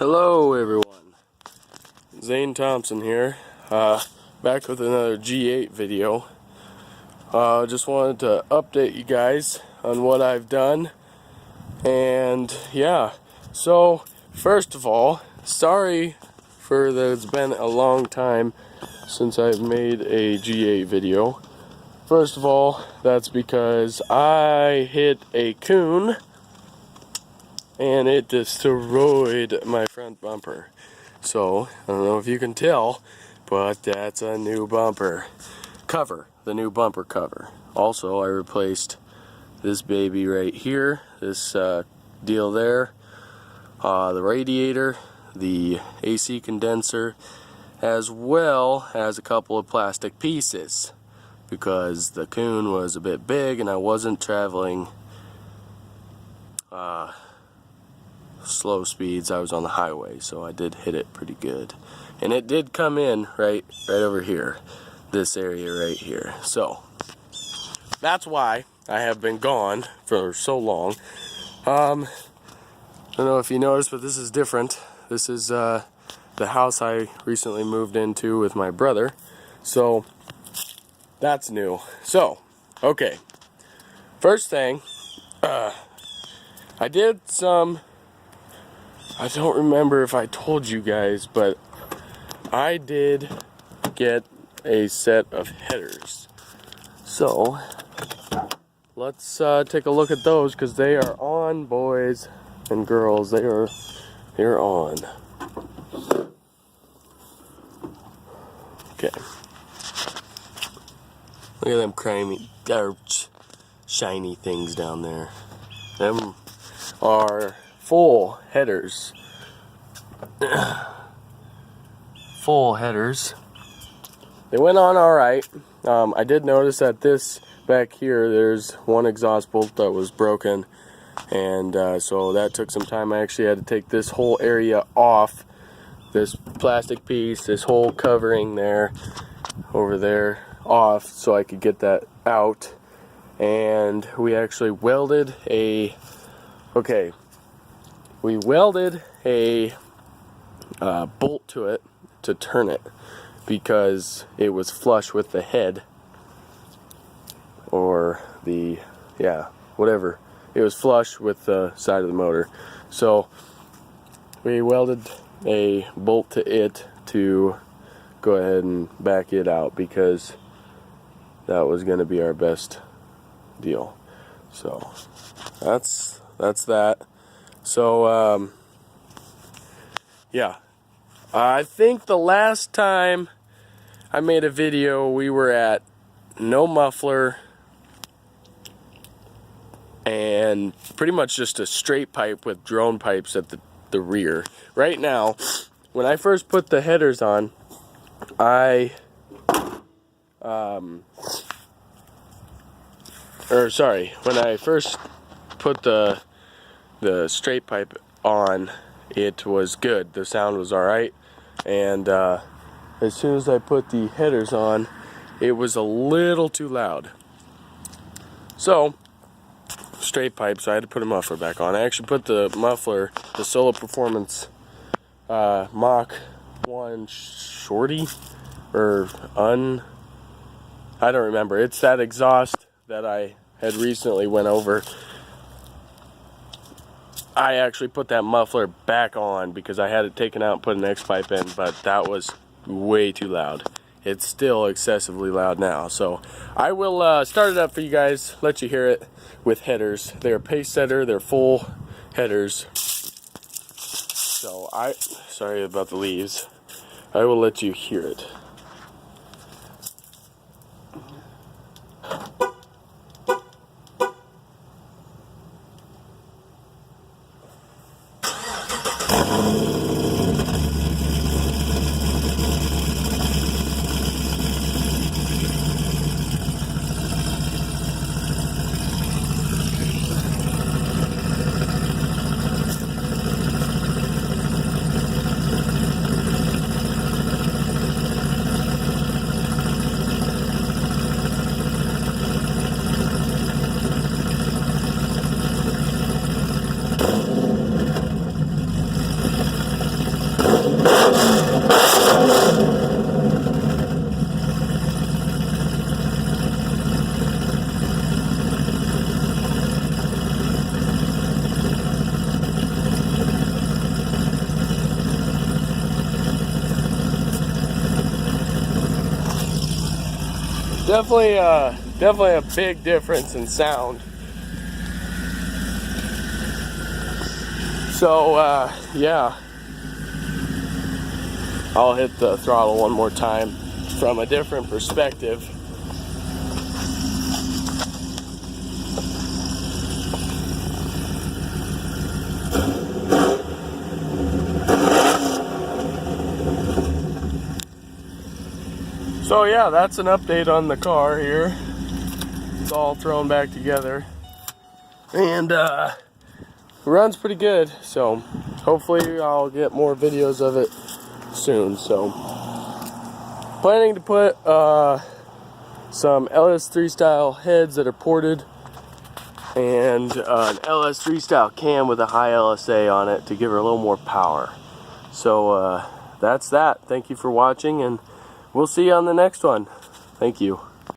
Hello everyone, Zane Thompson here, back with another G8 video. Just wanted to update you guys on what I've done, and yeah, so first of all, sorry for that it's been a long time since I've made a G8 video. First of all, that's because I hit a coon and it destroyed my front bumper. So, I don't know if you can tell, but that's a new bumper cover, the new bumper cover. Also, I replaced this baby right here, this deal there, the radiator, the AC condenser, as well as a couple of plastic pieces, because the coon was a bit big and I wasn't traveling slow speeds. I was on the highway, so I did hit it pretty good, and it did come in right over here, this area right here. So that's why I have been gone for so long. I don't know if you noticed, but this is different. This is the house I recently moved into with my brother, so that's new. So okay, first thing, I did some, I don't remember if I told you guys, but I did get a set of headers. So let's take a look at those, because they are on, boys and girls. They're on. Okay. Look at them creamy, shiny things down there. Them are full headers. Full headers. They went on alright. I did notice that this back here, there's one exhaust bolt that was broken, and so that took some time. I actually had to take this whole area off, this plastic piece, this whole covering there, over there, off, so I could get that out. And we actually welded a, we welded a bolt to it to turn it, because it was flush with the head, or the, yeah, whatever. It was flush with the side of the motor. So we welded a bolt to it to go ahead and back it out, because that was going to be our best deal. So that's that. So yeah, I think the last time I made a video, we were at no muffler and pretty much just a straight pipe with drone pipes at the rear. Right now, when I first put the headers on, when I first put the straight pipe on, it was good. The sound was alright, and as soon as I put the headers on, it was a little too loud. So, straight pipe, so I had to put a muffler back on. I actually put the muffler, the Solo Performance Mach 1 Shorty, or I don't remember. It's that exhaust that I had recently went over. I actually put that muffler back on because I had it taken out and put an X pipe in, but that was way too loud. It's still excessively loud now. So I will start it up for you guys, let you hear it with headers. They're PaceSetter, they're full headers. So sorry about the leaves. I will let you hear it. definitely a big difference in sound. So yeah, I'll hit the throttle one more time from a different perspective. So yeah, that's an update on the car here. It's all thrown back together, and runs pretty good. So hopefully I'll get more videos of it soon. So planning to put some LS3 style heads that are ported, and an LS3 style cam with a high LSA on it to give her a little more power. So that's that. Thank you for watching, and we'll see you on the next one. Thank you.